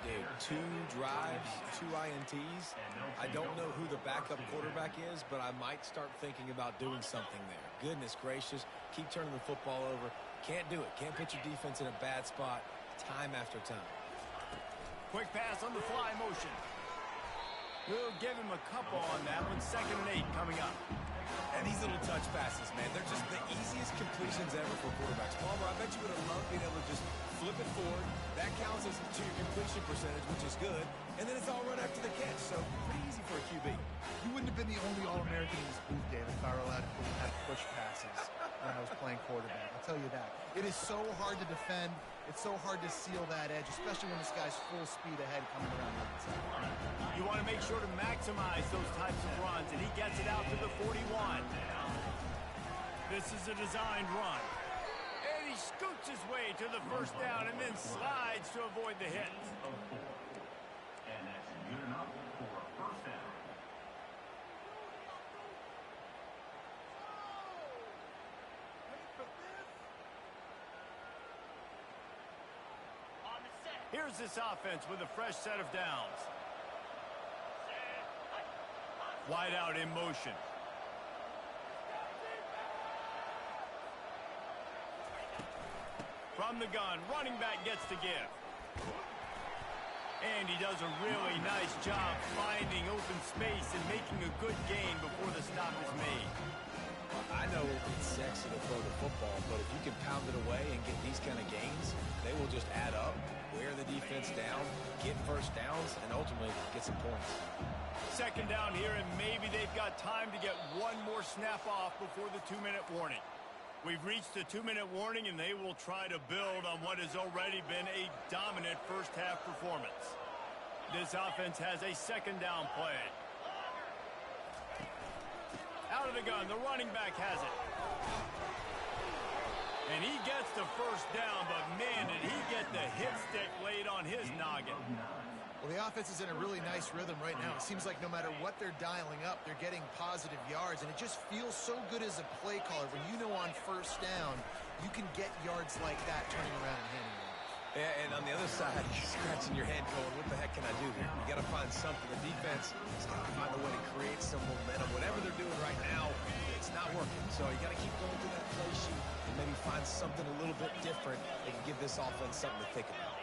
Dude, 2 drives, 2 INTs. I don't know who the backup quarterback is, but I might start thinking about doing something there. Goodness gracious, keep turning the football over. Can't do it. Can't put your defense in a bad spot time after time. Quick pass on the fly motion. We'll give him a couple on that one. 2nd and 8 coming up. And these little touch passes, man, they're just the easiest completions ever for quarterbacks. Palmer, I bet you would have loved being able to just flip it forward. That counts as to your completion percentage, which is good. And then it's all run after the catch, so pretty easy for a QB. You wouldn't have been the only All-American in this booth, David, if I were allowed to have push passes when I was playing quarterback. I'll tell you that. It is so hard to defend. It's so hard to seal that edge, especially when this guy's full speed ahead coming around the inside. You want to make sure to maximize those types of runs, and he gets it out to the 41. This is a designed run. And he scoots his way to the first down and then slides to avoid the hit. And that's good enough for a first down. Here's this offense with a fresh set of downs. Wide out in motion. From the gun, running back gets to give. And he does a really nice job finding open space and making a good gain before the stop is made. I know it's sexy to throw the football, but if you can pound it away and get these kind of gains, they will just add up, wear the defense down, get first downs, and ultimately get some points. 2nd down here, and maybe they've got time to get one more snap off before the 2-minute warning. We've reached the 2-minute warning, and they will try to build on what has already been a dominant first-half performance. This offense has a 2nd down play. Out of the gun, the running back has it. And he gets the first down, but man, did he get the hit stick laid on his noggin. Well, the offense is in a really nice rhythm right now. It seems like no matter what they're dialing up, they're getting positive yards, and it just feels so good as a play caller when you know on first down you can get yards like that turning around and handing it. Yeah, and on the other side, you're scratching your head going, what the heck can I do here? You got to find something. The defense has got to find a way to create some momentum. Whatever they're doing right now, it's not working. So you got to keep going through that play sheet and maybe find something a little bit different that can give this offense something to think about.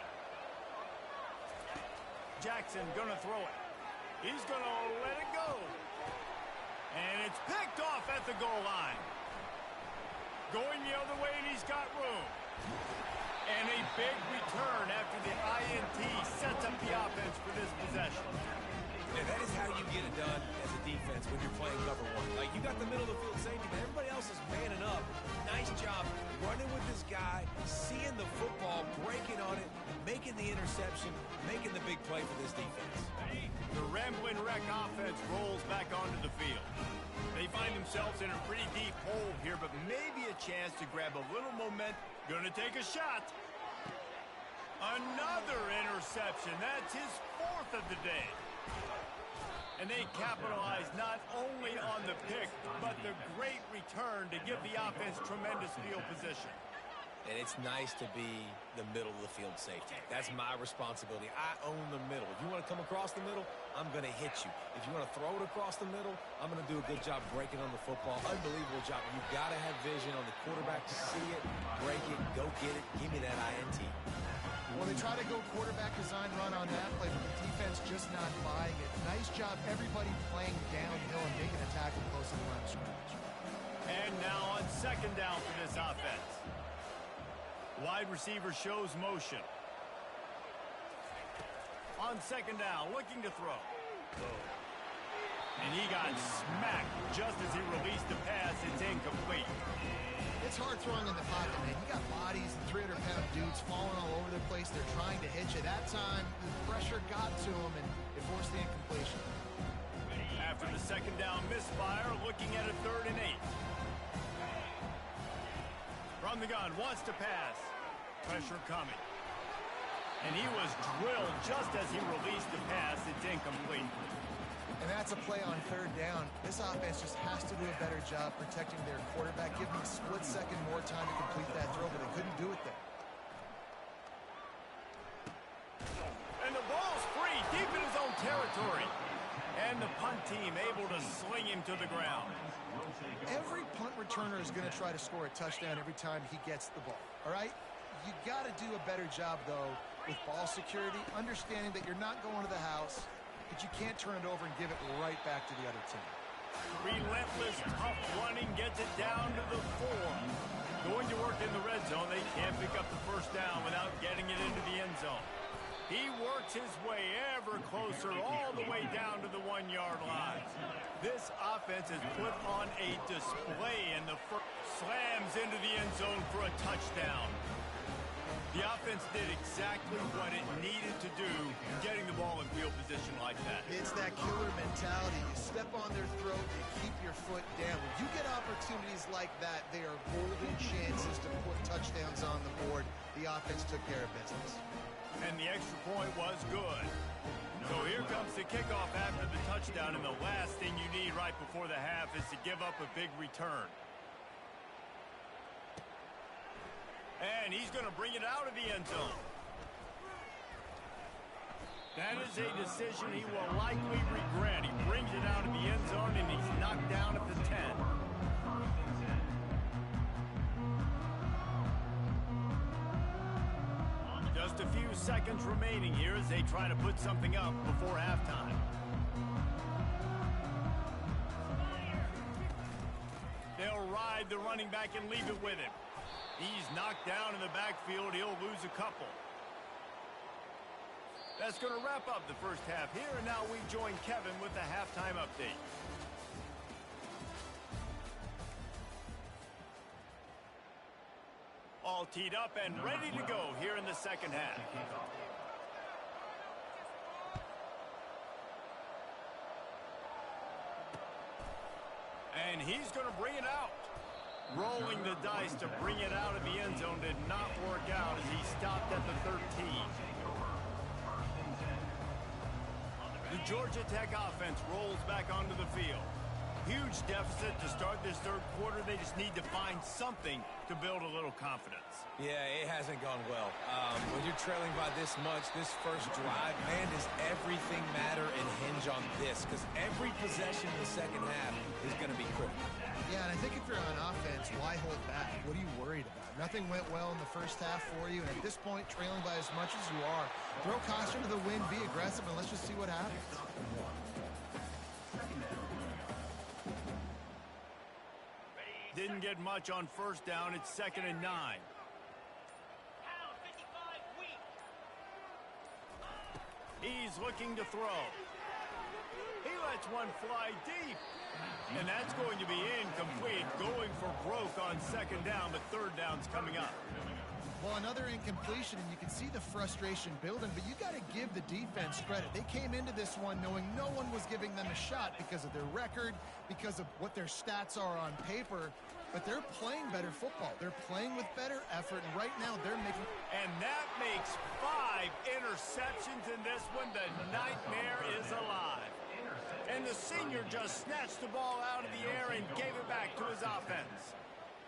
Jackson gonna throw it. He's gonna let it go. And it's picked off at the goal line. Going the other way, and he's got room. And a big return after the INT sets up the offense for this possession. Yeah, that is how you get it done as a defense when you're playing cover one. Like, you got the middle of the field safety, but everybody else is manning up. Nice job running with this guy, seeing the football, breaking on it, making the interception, making the big play for this defense. The Ramblin' Wreck offense rolls back onto the field. They find themselves in a pretty deep hole here, but maybe a chance to grab a little momentum. Gonna take a shot. Another interception. That's his 4th of the day. And they capitalize not only on the pick, but the great return to give the offense tremendous field position. And it's nice to be the middle of the field safety. That's my responsibility. I own the middle. If you want to come across the middle, I'm going to hit you. If you want to throw it across the middle, I'm going to do a good job breaking on the football. Unbelievable job. You've got to have vision on the quarterback to see it, break it, go get it, give me that INT. Well, they try to go quarterback design run on that play, but the defense just not buying it. Nice job, everybody playing downhill and making a tackle close to the line of scrimmage. And now on 2nd down for this offense. Wide receiver shows motion. On 2nd down, looking to throw. And he got smacked just as he released the pass. It's incomplete. It's hard throwing in the pocket, man. You got bodies and 300-pound dudes falling all over the place. They're trying to hit you. That time, the pressure got to him, and it forced the incompletion. After the second down misfire, looking at a 3rd and 8. From the gun, wants to pass. Pressure coming. And he was drilled just as he released the pass. It's incomplete. And that's a play on 3rd down. This offense just has to do a better job protecting their quarterback, give him a split second more time to complete that throw, but they couldn't do it there. And the ball's free, deep in his own territory. And the punt team able to sling him to the ground. Every punt returner is going to try to score a touchdown every time he gets the ball, all right? You got to do a better job, though, with ball security, understanding that you're not going to the house, but you can't turn it over and give it right back to the other team. Relentless, tough running gets it down to the 4. Going to work in the red zone, they can't pick up the first down without getting it into the end zone. He works his way ever closer all the way down to the 1-yard line. This offense has put on a display in the first. Slams into the end zone for a touchdown. The offense did exactly what it needed to do, getting the ball in field position like that. It's that killer mentality. You step on their throat, you keep your foot down. When you get opportunities like that, they are golden chances to put touchdowns on the board. The offense took care of business. And the extra point was good. So here comes the kickoff after the touchdown, and the last thing you need right before the half is to give up a big return. And he's going to bring it out of the end zone. That is a decision he will likely regret. He brings it out of the end zone, and he's knocked down at the 10. Just a few seconds remaining here as they try to put something up before halftime. They'll ride the running back and leave it with him. He's knocked down in the backfield. He'll lose a couple. That's going to wrap up the first half here, and now we join Kevin with the halftime update. All teed up and ready to go here in the second half. And he's going to bring it out. Rolling the dice to bring it out of the end zone did not work out as he stopped at the 13. The Georgia Tech offense rolls back onto the field. Huge deficit to start this third quarter. They just need to find something to build a little confidence. Yeah, it hasn't gone well. When you're trailing by this much, this first drive, man, does everything matter and hinge on this? Because every possession in the second half is going to be critical. Yeah, and I think if you're on offense, why hold back? What are you worried about? Nothing went well in the first half for you, and at this point, trailing by as much as you are, throw caution to the wind, be aggressive, and let's just see what happens. Didn't get much on first down. It's 2nd and 9. He's looking to throw. He lets one fly deep. And that's going to be incomplete. Going for broke on 2nd down, but 3rd down's coming up. Well, another incompletion, and you can see the frustration building, but you got to give the defense credit. They came into this one knowing no one was giving them a shot because of their record, because of what their stats are on paper, but they're playing better football. They're playing with better effort, and right now they're making... And that makes 5 interceptions in this one. The nightmare is alive. And the senior just snatched the ball out of the air and gave it back to his offense.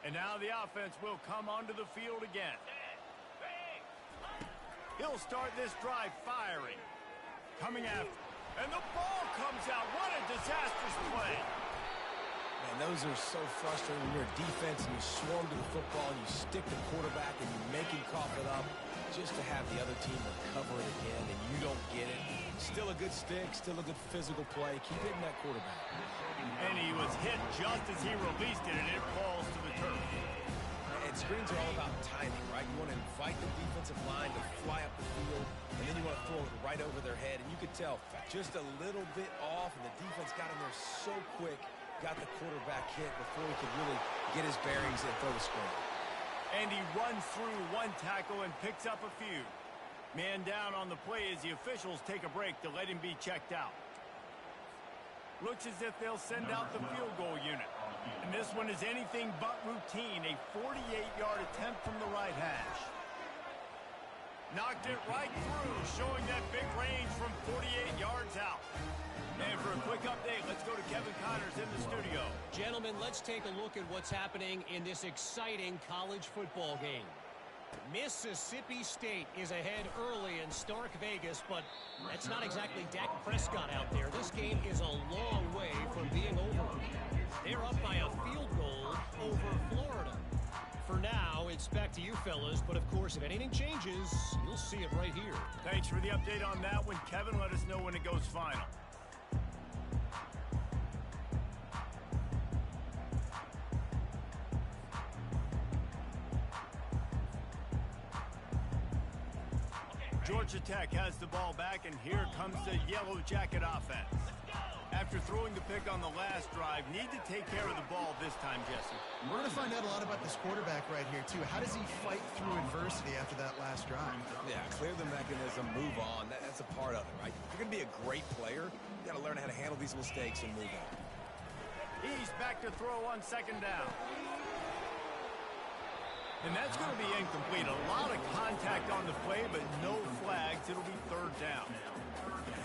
And now the offense will come onto the field again. He'll start this drive firing. Coming after. And the ball comes out. What a disastrous play. Man, those are so frustrating when you're a defense and you swarm to the football and you stick the quarterback and you make him cough it up just to have the other team recover it again and you don't get it. Still a good stick, still a good physical play. Keep hitting that quarterback. And he was hit just as he released it, and it falls to the turf. And screens are all about timing, right? You want to invite the defensive line to fly up the field, and then you want to throw it right over their head. And you could tell just a little bit off, and the defense got in there so quick, got the quarterback hit before he could really get his bearings and throw the screen. And he runs through one tackle and picks up a few. Man down on the play as the officials take a break to let him be checked out. Looks as if they'll send out the field goal unit. And this one is anything but routine. A 48-yard attempt from the right hash. Knocked it right through, showing that big range from 48 yards out. And for a quick update, let's go to Kevin Connors in the studio. Gentlemen, let's take a look at what's happening in this exciting college football game. Mississippi State is ahead early in Stark Vegas, but that's not exactly Dak Prescott out there. This game is a long way from being over. They're up by a field goal over Florida. For now, it's back to you fellas, but of course, if anything changes, you'll see it right here. Thanks for the update on that one, Kevin. Let us know when it goes final. Georgia Tech has the ball back, and here comes the Yellow Jacket offense. After throwing the pick on the last drive, need to take care of the ball this time, Jesse. We're going to find out a lot about this quarterback right here, too. How does he fight through adversity after that last drive? Yeah, clear the mechanism, move on. That's a part of it, right? If you're going to be a great player, you got to learn how to handle these mistakes and move on. He's back to throw on second down. And that's going to be incomplete. A lot of contact on the play, but no flags. It'll be third down.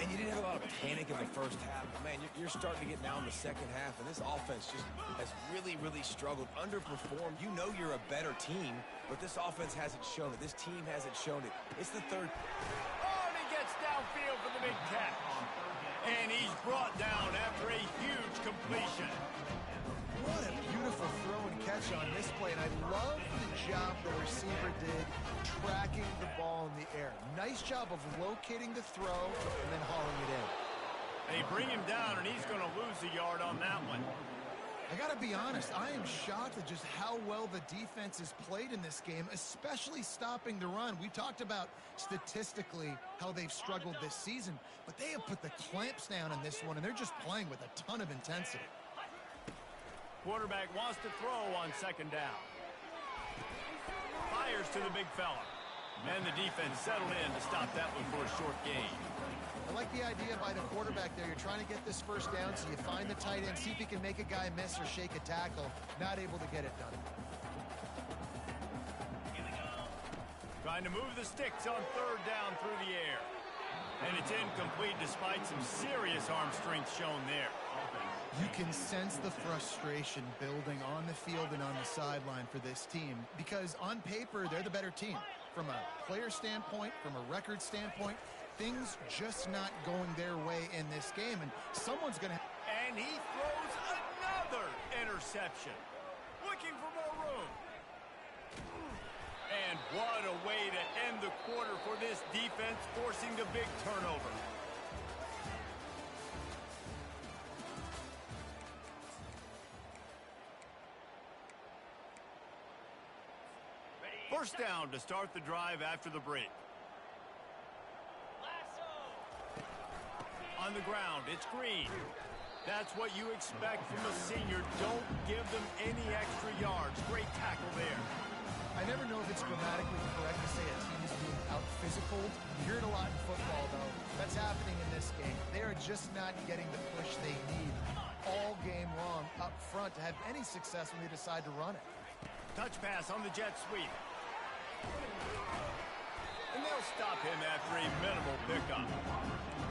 And you didn't have a lot of panic in the first half. Man, you're starting to get now in the second half, and this offense just has really, really struggled, underperformed. You know you're a better team, but this offense hasn't shown it. This team hasn't shown it. It's the third. Oh, and he gets downfield for the big catch. And he's brought down after a huge completion. What a beautiful throw and catch on this play, and I love the job the receiver did tracking the ball in the air. Nice job of locating the throw and then hauling it in. They bring him down, and he's going to lose a yard on that one. I got to be honest, I am shocked at just how well the defense has played in this game, especially stopping the run. We talked about statistically how they've struggled this season, but they have put the clamps down in this one, and they're just playing with a ton of intensity. Quarterback wants to throw on second down. Fires to the big fella. And the defense settled in to stop that one for a short gain. I like the idea by the quarterback there. You're trying to get this first down, so you find the tight end, see if he can make a guy miss or shake a tackle. Not able to get it done. Trying to move the sticks on third down through the air. And it's incomplete despite some serious arm strength shown there. You can sense the frustration building on the field and on the sideline for this team because on paper, they're the better team. From a player standpoint, from a record standpoint, things just not going their way in this game, and someone's going to... And he throws another interception. Looking for more room. And what a way to end the quarter for this defense, forcing the big turnover. First down to start the drive after the break. On the ground, it's Green. That's what you expect from a senior. Don't give them any extra yards. Great tackle there. I never know if it's grammatically correct to say a team is being out-physical. You hear it a lot in football, though. That's happening in this game. They are just not getting the push they need all game long up front to have any success when they decide to run it. Touch pass on the jet sweep. And they'll stop him after a minimal pickup.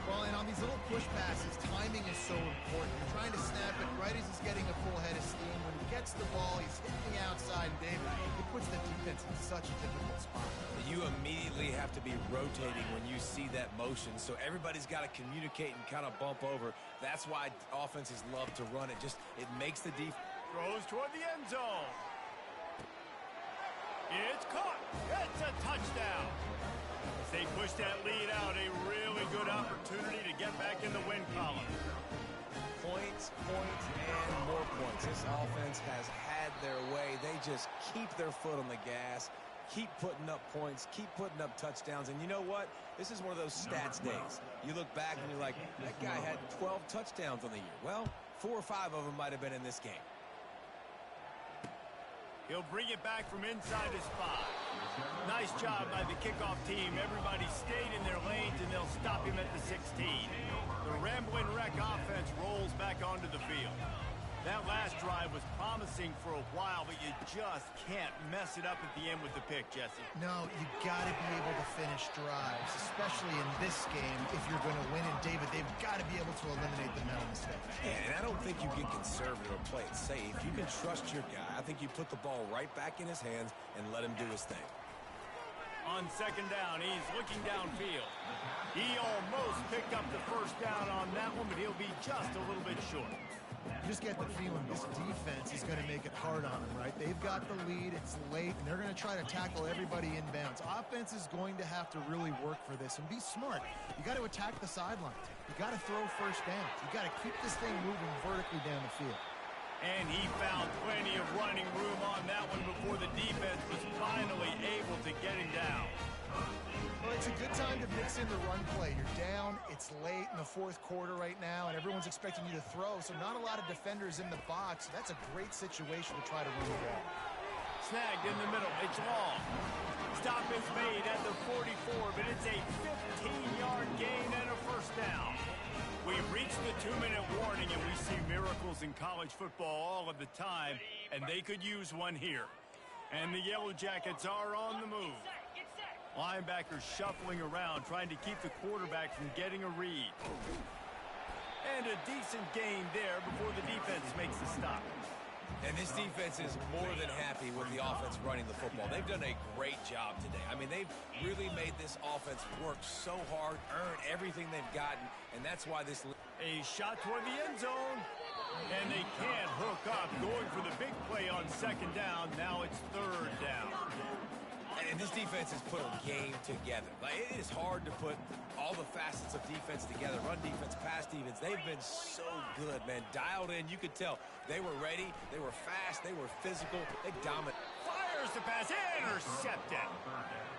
Well, and on these little push passes, timing is so important. You're trying to snap it right as he's getting a full head of steam. When he gets the ball, he's hitting the outside, and David, it puts the defense in such a difficult spot. You immediately have to be rotating when you see that motion, so everybody's got to communicate and kind of bump over. That's why offenses love to run it. It makes the defense. Throws toward the end zone. It's caught. It's a touchdown. As they push that lead out, a really good opportunity to get back in the win column. Points, and more points. This offense has had their way. They just keep their foot on the gas, keep putting up points, keep putting up touchdowns. And you know what? This is one of those stats days. You look back and you're like, that guy had 12 touchdowns on the year. Well, 4 or 5 of them might have been in this game. He'll bring it back from inside his 5. Nice job by the kickoff team. Everybody stayed in their lanes, and they'll stop him at the 16. The Rambling Wreck offense rolls back onto the field. That last drive was promising for a while, but you just can't mess it up at the end with the pick, Jesse. No, you got to be able to finish drives, especially in this game. If you're going to win, and David, they've got to be able to eliminate the mental mistakes. And I don't think you get conservative or play it safe. You can trust your guy. I think you put the ball right back in his hands and let him do his thing. On second down, he's looking downfield. He almost picked up the first down on that one, but he'll be just a little bit short. You just get the feeling this defense is going to make it hard on them, right? They've got the lead, it's late, and they're going to try to tackle everybody inbounds. Offense is going to have to really work for this and be smart. You got to attack the sidelines. You got to throw first downs. You got to keep this thing moving vertically down the field. And he found plenty of running room on that one before the defense was finally able to get him down. Well, it's a good time to mix in the run play. You're down, it's late in the fourth quarter right now, and everyone's expecting you to throw, so not a lot of defenders in the box. That's a great situation to try to run the ball. Snagged in the middle, it's long. Stop is made at the 44, but it's a 15-yard gain and a first down. We've reached the 2-minute warning, and we see miracles in college football all of the time, and they could use one here. And the Yellow Jackets are on the move. Linebackers shuffling around, trying to keep the quarterback from getting a read. And a decent gain there before the defense makes the stop. And this defense is more than happy with the offense running the football. They've done a great job today. I mean, they've really made this offense work so hard, earn everything they've gotten, and that's why this... A shot toward the end zone, and they can't hook up. Going for the big play on second down. Now it's third down. And this defense has put a game together. Like, it is hard to put all the facets of defense together. Run defense, pass defense. They've been so good, man. Dialed in. You could tell they were ready. They were fast. They were physical. They dominate. Fires the pass. Intercepted.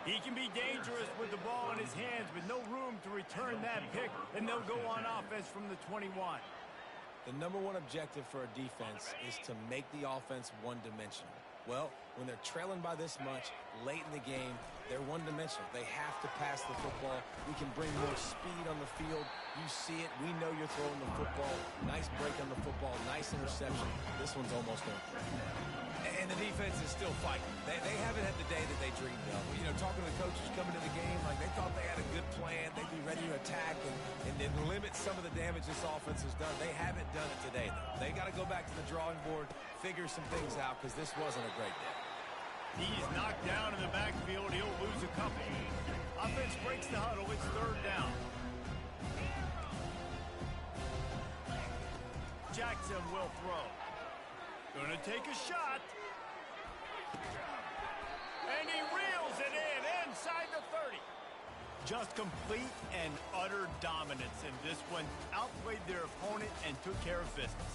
He can be dangerous with the ball in his hands, but no room to return that pick, and they'll go on offense from the 21. The number one objective for a defense is to make the offense one-dimensional. Well, when they're trailing by this much, late in the game, they're one-dimensional. They have to pass the football. We can bring more speed on the field. You see it. We know you're throwing the football. Nice break on the football. Nice interception. This one's almost over. And the defense is still fighting. They haven't had the day that they dreamed of. You know, talking to the coaches coming to the game, like they thought they had a good plan. They'd be ready to attack and then limit some of the damage this offense has done. They haven't done it today, though. They got to go back to the drawing board, figure some things out, because this wasn't a great day. He's knocked down in the backfield. He'll lose a couple. Offense breaks the huddle. It's third down. Jackson will throw. Gonna take a shot. And he reels it in inside the 30. Just complete and utter dominance in this one. Outplayed their opponent and took care of business.